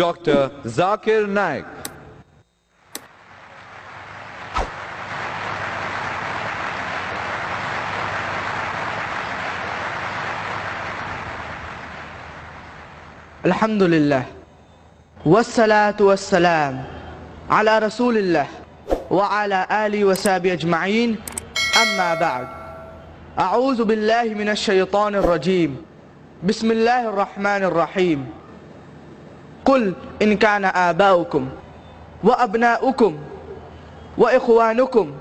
Dr. Zakir Niak. Alhamdulillah, wassalatu wassalam ala rasulillah wa ala alihi wa sahbihi ajma'in, amma ba'd. A'udhu billahi minash shaytanir rajim. Bismillahir rahmanir rahim. Qul in kana aba'ukum wa abna'ukum wa ikhwanukum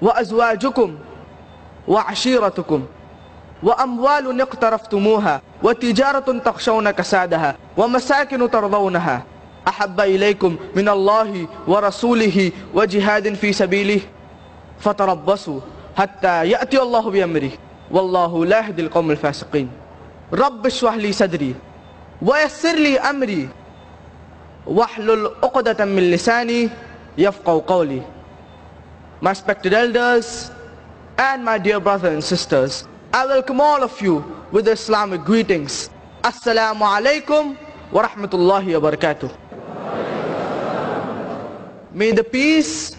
wa azwajukum wa ashiratukum وأموال اقترفتموها وتجارة تخشون كسادها ومساكن ترضونها أحب إليكم من الله ورسوله وجهاد في سبيله فتربصوا حتى يأتي الله بأمره والله لا يهدي القوم الفاسقين. رب اشرح لي صدري ويسر لي أمري واحلل عقدة من لساني يفقهوا قولي. My respected elders and my dear brothers and sisters, I welcome all of you with the Islamic greetings. Assalamu alaikum wa rahmatullahi wa barakatuh. May the peace,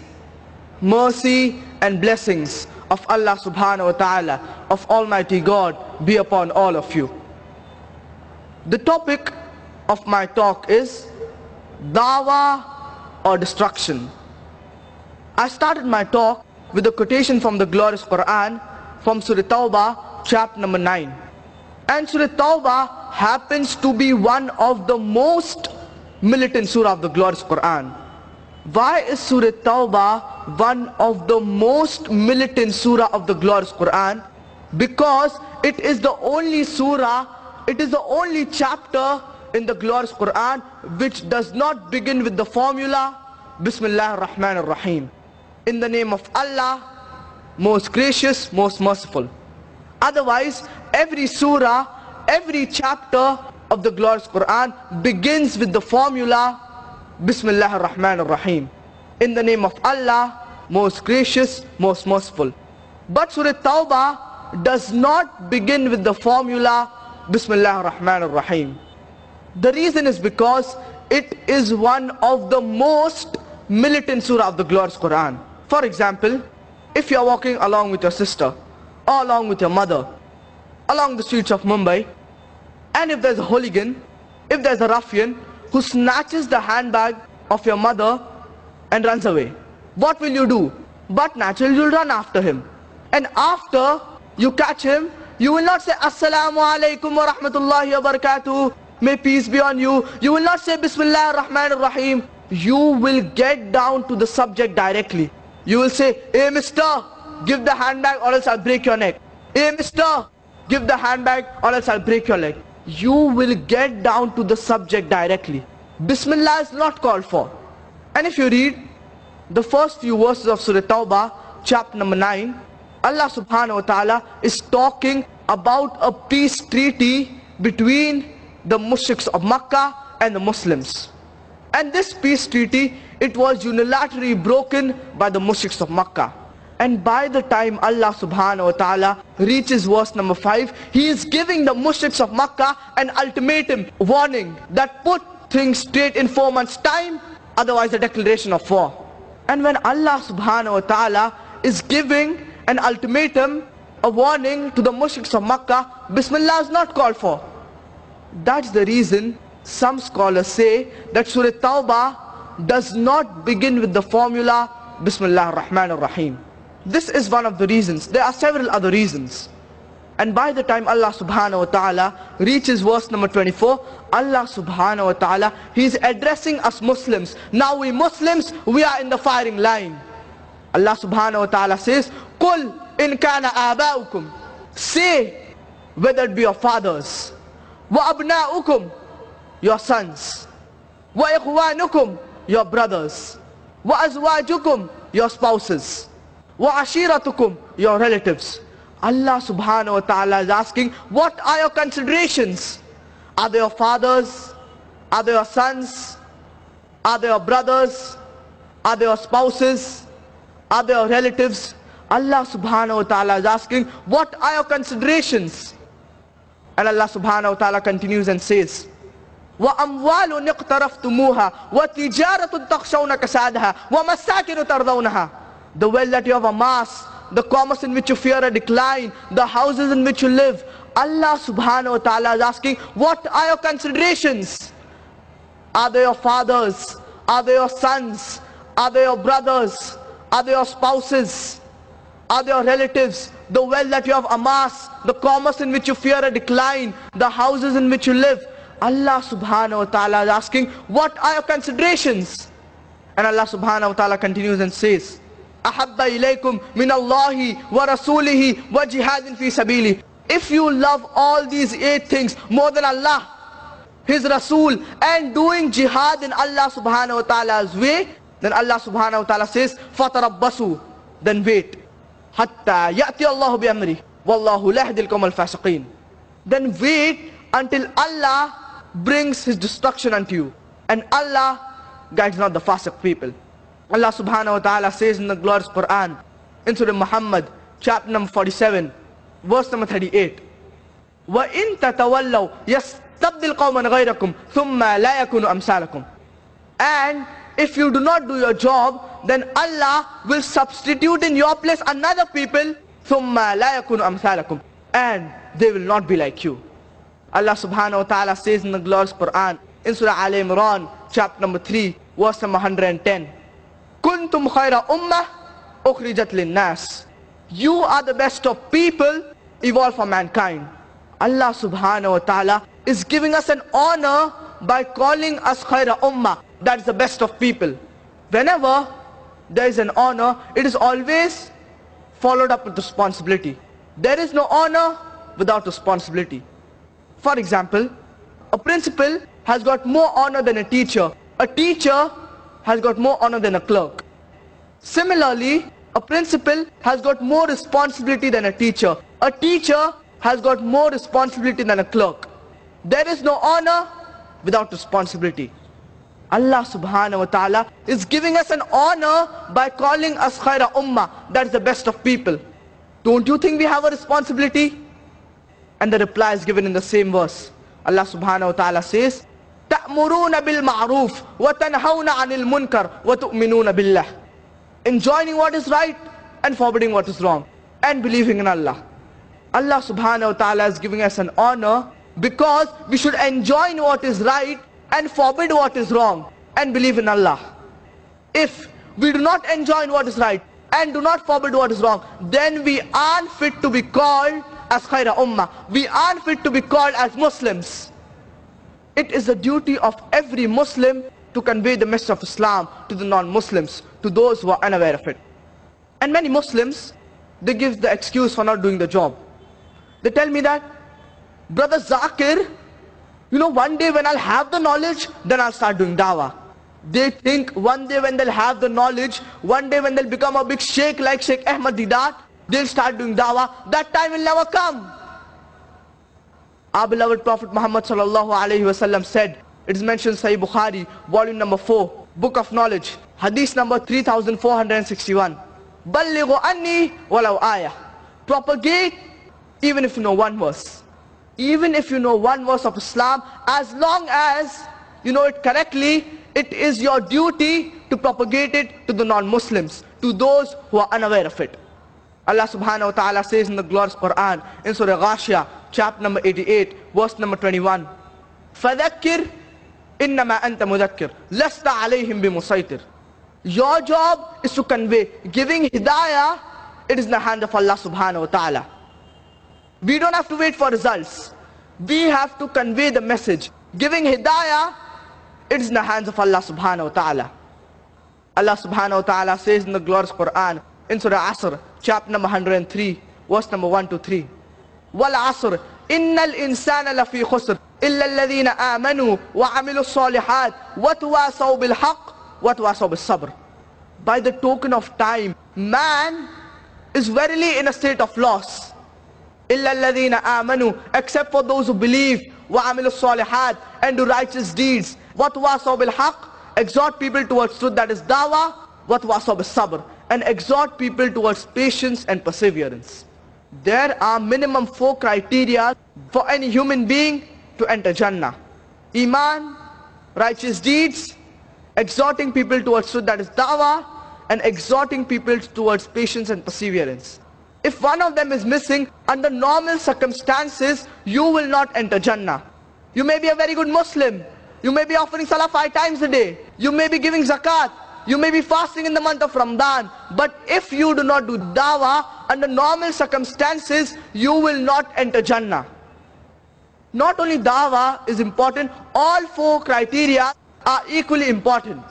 mercy and blessings of Allah subhanahu wa ta'ala, of Almighty God, be upon all of you. The topic of my talk is dawah or destruction. I started my talk with a quotation from the glorious Quran from Surah Tawbah, chapter number 9. And Surah Tawbah happens to be one of the most militant surah of the glorious Quran. Why is Surah Tawbah one of the most militant surah of the glorious Quran? Because it is the only surah, it is the only chapter in the glorious Quran which does not begin with the formula Bismillah ar-Rahman ar-Rahim. In the name of Allah, most gracious, most merciful. Otherwise, every surah, every chapter of the glorious Quran begins with the formula Bismillah ar-Rahman ar-Rahim. In the name of Allah, most gracious, most merciful. But Surah Tawbah does not begin with the formula Bismillah ar-Rahman ar-Rahim. The reason is because it is one of the most militant surah of the glorious Quran. For example, if you are walking along with your sister or along with your mother along the streets of Mumbai, and if there's a hooligan, if there's a ruffian who snatches the handbag of your mother and runs away, what will you do? But naturally you'll run after him, and after you catch him, you will not say Assalamu alaikum wa rahmatullahi wa barakatuh, may peace be on you. You will not say Bismillah ar-Rahman ar-Rahim. You will get down to the subject directly. You will say, hey mister, give the handbag or else I'll break your neck. Hey mister, give the handbag or else I'll break your leg. You will get down to the subject directly. Bismillah is not called for. And if you read the first few verses of Surah Tawbah, chapter number 9, Allah subhanahu wa ta'ala is talking about a peace treaty between the mushriks of Makkah and the Muslims. And this peace treaty, it was unilaterally broken by the mushriks of Makkah. And by the time Allah subhanahu wa ta'ala reaches verse number 5, He is giving the mushriks of Makkah an ultimatum, warning that put things straight in 4 months' time, otherwise a declaration of war. And when Allah subhanahu wa ta'ala is giving an ultimatum, a warning to the mushriks of Makkah, Bismillah is not called for. That's the reason some scholars say that Surah Tawbah does not begin with the formula Bismillah ar-Rahman ar-Rahim. This is one of the reasons. There are several other reasons. And by the time Allah subhanahu wa ta'ala reaches verse number 24, Allah subhanahu wa ta'ala, He is addressing us Muslims. Now we Muslims, we are in the firing line. Allah subhanahu wa ta'ala says, Qul in kana aba'ukum. Say, whether it be your fathers, wa abna'ukum, your sons, wa ikhwanukum, your brothers, wa azwajukum, your spouses, wa ashiratukum, your relatives. Allah subhanahu wa ta'ala is asking, what are your considerations? Are they your fathers? Are they your sons? Are they your brothers? Are they your spouses? Are they your relatives? Allah subhanahu wa ta'ala is asking, what are your considerations? And Allah subhanahu wa ta'ala continues and says, وأموال اقترفتموها وتجارة تخشون كسادها ومساكن ترضونها. The wealth that you have amassed, the commerce in which you fear a decline, the houses in which you live. Allah subhanahu wa ta'ala is asking, what are your considerations? Are they your fathers? Are they your sons? Are they your brothers? Are they your spouses? Are they your relatives? The wealth that you have amassed, the commerce in which you fear a decline, the houses in which you live. Allah subhanahu wa ta'ala is asking, what are your considerations? And Allah subhanahu wa ta'ala continues and says, أَحَبَّ إِلَيْكُمْ مِنَ اللَّهِ وَرَسُولِهِ وَجِهَادٍ فِي سَبِيلِهِ. If you love all these 8 things more than Allah, His Rasul, and doing jihad in Allah subhanahu wa ta'ala's way, then Allah subhanahu wa ta'ala says, فَتَرَبَّسُوا, then wait. حَتَّى يَأْتِيَ اللَّهُ بِأَمْرِهِ وَاللَّهُ لَا يَهْدِي الْقَوْمَ الْفَاسِقِينَ. Then wait until Allah brings His destruction unto you, and Allah guides not the fasiq people. Allah subhanahu wa ta'ala says in the glorious Quran, in Surah Muhammad, chapter number 47, verse number 38, وَإِن تَتَوَلَّوْا يَسْتَبْدِلْ قَوْمًا غَيْرَكُمْ ثُمَّ لَا يَكُونُ أَمْثَالَكُمْ. And if you do not do your job, then Allah will substitute in your place another people, ثُمَّ لَا يَكُونُ أَمْثَالَكُمْ, and they will not be like you. Allah subhanahu wa ta'ala says in the glorious Quran, in Surah Al-Imran, chapter number 3, verse number 110, كُنْتُمْ خَيْرَ أُمَّةٍ أُخْرِجَتْ لِلنَّاسِ. You are the best of people evolved for mankind. Allah subhanahu wa ta'ala is giving us an honor by calling us khayra ummah, that is the best of people. Whenever there is an honor, it is always followed up with responsibility. There is no honor without responsibility. For example, a principal has got more honor than a teacher. A teacher has got more honor than a clerk. Similarly, a principal has got more responsibility than a teacher. A teacher has got more responsibility than a clerk. There is no honor without responsibility. Allah subhanahu wa ta'ala is giving us an honor by calling us khayra ummah, that is the best of people. Don't you think we have a responsibility? And the reply is given in the same verse. Allah subhanahu wa ta'ala says, تَأْمُرُونَ بِالْمَعْرُوفِ وَتَنْهَوْنَ عَنِ الْمُنْكَرِ وَتُؤْمِنُونَ بِاللَّهِ. Enjoining what is right and forbidding what is wrong, and believing in Allah. Allah subhanahu wa ta'ala is giving us an honor because we should enjoin what is right and forbid what is wrong and believe in Allah. If we do not enjoin what is right and do not forbid what is wrong, then we aren't fit to be called as khayra ummah. We aren't fit to be called as Muslims. It is the duty of every Muslim to convey the message of Islam to the non-Muslims, to those who are unaware of it. And many Muslims, they give the excuse for not doing the job. They tell me that, brother Zakir, you know, one day when I'll have the knowledge, then I'll start doing dawah. They think one day when they'll have the knowledge, one day when they'll become a big sheikh like Sheikh Ahmad Didat, they'll start doing dawah. That time will never come. Our beloved Prophet Muhammad sallallahu alayhi wa sallam said, it is mentioned in Sahih Bukhari, volume number 4, book of knowledge, hadith number 3461. Ballighu anni walau ayah. Propagate even if you know one verse. Even if you know one verse of Islam, as long as you know it correctly, it is your duty to propagate it to the non-Muslims, to those who are unaware of it. Allah subhanahu wa ta'ala says in the glorious Quran, in Surah Ghashiyah, chapter number 88, verse number 21, فَذَكِّرْ إِنَّمَا أَنْتَ مُذَكِّرْ لَسْتَ عَلَيْهِمْ بِمُسَيْطِرْ. Your job is to convey. Giving hidayah, it is in the hand of Allah subhanahu wa ta'ala. We don't have to wait for results. We have to convey the message. Giving hidayah, it is in the hands of Allah subhanahu wa ta'ala. Allah subhanahu wa ta'ala says in the glorious Quran, in Surah Asr, chapter number 103, verse number 1 to 3. وَالْعَصْرِ إِنَّ الْإِنسَانَ لَفِي خُسْرٍ إِلَّا الَّذِينَ آمَنُوا وَعَمِلُوا الصَّالِحَاتِ وَتَوَاصَوْا بِالْحَقِّ وَتَوَاصَوْا بِالصَّبْرِ. By the token of time, man is verily in a state of loss. إِلَّا الَّذِينَ آمَنُوا, except for those who believe, وَعَمِلُوا الصَّالِحَاتِ, and do righteous deeds, وَتَوَاصَوْا بِالْحَقِّ, exhort people towards truth, that is dawah, وَتَوَاصَوْا بِالصَّبْرِ, and exhort people towards patience and perseverance. There are minimum 4 criteria for any human being to enter Jannah. Iman, righteous deeds, exhorting people towards truth, that is dawah, and exhorting people towards patience and perseverance. If one of them is missing, under normal circumstances, you will not enter Jannah. You may be a very good Muslim. You may be offering salah 5 times a day. You may be giving zakat. You may be fasting in the month of Ramadan. But if you do not do dawah, under normal circumstances, you will not enter Jannah. Not only dawah is important, all 4 criteria are equally important.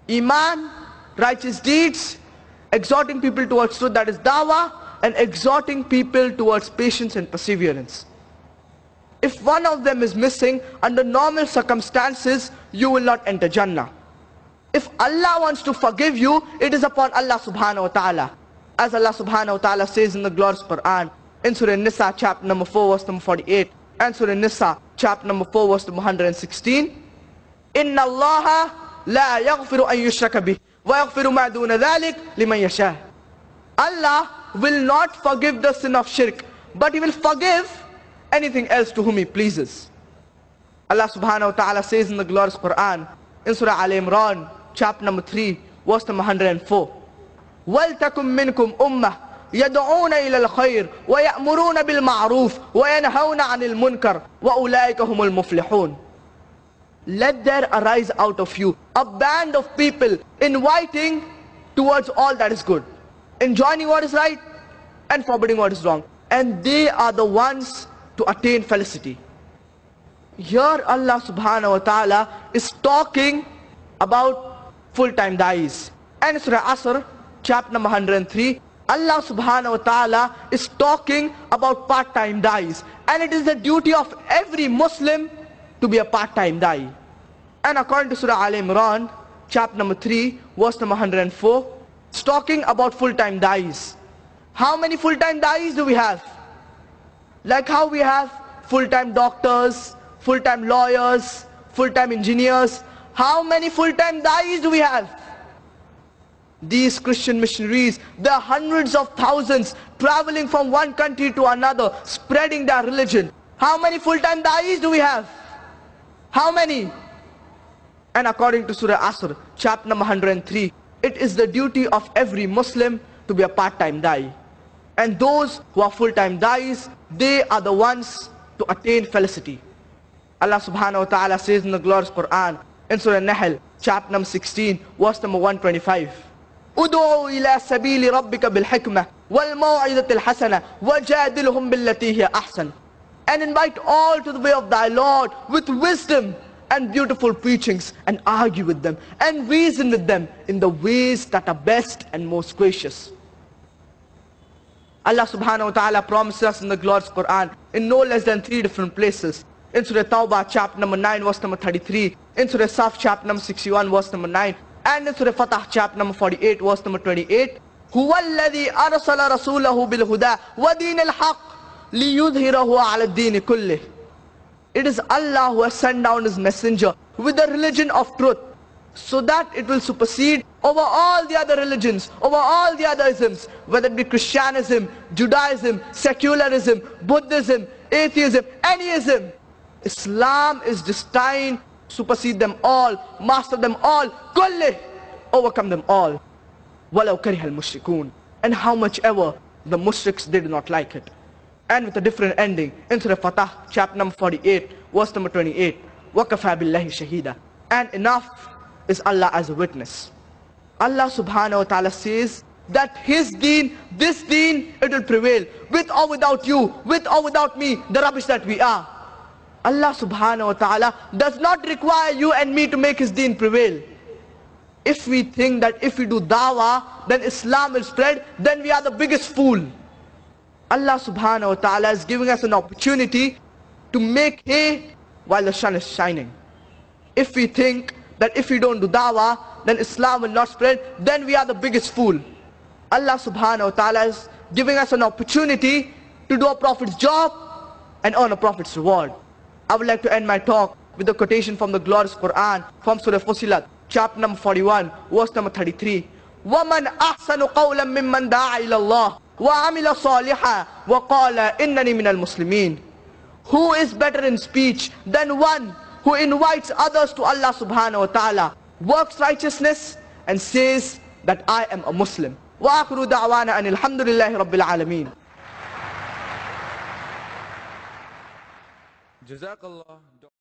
Iman, righteous deeds, exhorting people towards truth, that is dawah, and exhorting people towards patience and perseverance. If one of them is missing, under normal circumstances, you will not enter Jannah. If Allah wants to forgive you, it is upon Allah subhanahu wa ta'ala. As Allah subhanahu wa ta'ala says in the glorious Quran, in Surah Nisa chapter number 4 verse number 48, and Surah Nisa chapter number 4 verse number 116, Inna Allah la yaghfiru an yushraka bih, wa yaghfiru ma duna dhalik liman yasha. Allah will not forgive the sin of shirk, but He will forgive anything else to whom He pleases. Allah subhanahu wa ta'ala says in the glorious Quran, in Surah Al-Imran chapter number 3 verse number 104, وَلْتَكُمْ مِنْكُمْ أُمَّةٌ يَدْعُونَ إِلَى الْخَيْرِ وَيَأْمُرُونَ بِالْمَعْرُوفِ وَيَنْهَوْنَ عَنِ الْمُنْكَرِ وَأُولَٰئِكَ هُمُ الْمُفْلِحُونَ. Let there arise out of you a band of people inviting towards all that is good, enjoining what is right and forbidding what is wrong, and they are the ones to attain felicity. Here Allah subhanahu wa ta'ala is talking about full-time da'is. And Surah Asr chapter number 103, Allah subhanahu wa ta'ala is talking about part-time da'is, and it is the duty of every Muslim to be a part-time da'i. And according to Surah Al-Imran chapter number 3 verse number 104, it's talking about full-time da'is. How many full-time da'is do we have? Like how we have full-time doctors, full-time lawyers, full-time engineers. How many full-time da'is do we have? These Christian missionaries, there are hundreds of thousands traveling from one country to another, spreading their religion. How many full-time da'is do we have? How many? And according to Surah Asr, chapter number 103, it is the duty of every Muslim to be a part-time da'i. And those who are full-time da'is, they are the ones to attain felicity. Allah subhanahu wa ta'ala says in the glorious Quran, in Surah Nahl, chapter number 16, verse number 125, Udu'u ila sabili rabbika bil hikmah wal maw'izatil hasana wajadilhum billati hiya ahsan. And invite all to the way of thy Lord with wisdom and beautiful preachings, and argue with them and reason with them in the ways that are best and most gracious. Allah subhanahu wa ta'ala promises us in the glorious Quran in no less than 3 different places. In Surah Tawbah chapter number 9 verse number 33, in Surah Saf chapter number 61 verse number 9, and in Surah Fatah chapter number 48 verse number 28, هُوَ الَّذِي أَرْسَلَ رَسُولَهُ بِالْهُدَى وَدِينِ الْحَقِّ لِيُظْهِرَهُ عَلَى الدِّينِ كُلِّهِ. It is Allah who has sent down His messenger with the religion of truth, so that it will supersede over all the other religions, over all the other isms, whether it be Christianism, Judaism, secularism, Buddhism, atheism, any ism. Islam is destined to supersede them all, master them all, kulli, overcome them all. وَلَوْ كَرِهَ الْمُشْرِكُونَ. And how much ever the mushriks did not like it. And with a different ending, in Surah Fatah, chapter number 48, verse number 28, وَكَفَى بِاللَّهِ شَهِيدًا. And enough is Allah as a witness. Allah subhanahu wa ta'ala says that His deen, this deen, it will prevail, with or without you, with or without me, the rubbish that we are. Allah subhanahu wa ta'ala does not require you and me to make His deen prevail. If we think that if we do dawah, then Islam will spread, then we are the biggest fool. Allah subhanahu wa ta'ala is giving us an opportunity to make hay while the sun is shining. If we think that if we don't do dawah, then Islam will not spread, then we are the biggest fool. Allah subhanahu wa ta'ala is giving us an opportunity to do a prophet's job and earn a prophet's reward. I would like to end my talk with a quotation from the glorious Quran, from Surah Fussilat, chapter number 41, verse number 33. وَمَنْ أَحْسَنُ قَوْلًا مِمَّنْ دَعَا إِلَى اللَّهِ وَعَمِلَ صَالِحًا وَقَالَ إِنَّنِي مِنَ الْمُسْلِمِينَ. Who is better in speech than one who invites others to Allah subhanahu wa ta'ala, works righteousness and says that I am a Muslim. Wa akhiru da'wana anil hamdulillahi rabbil alameen. Jazakallah.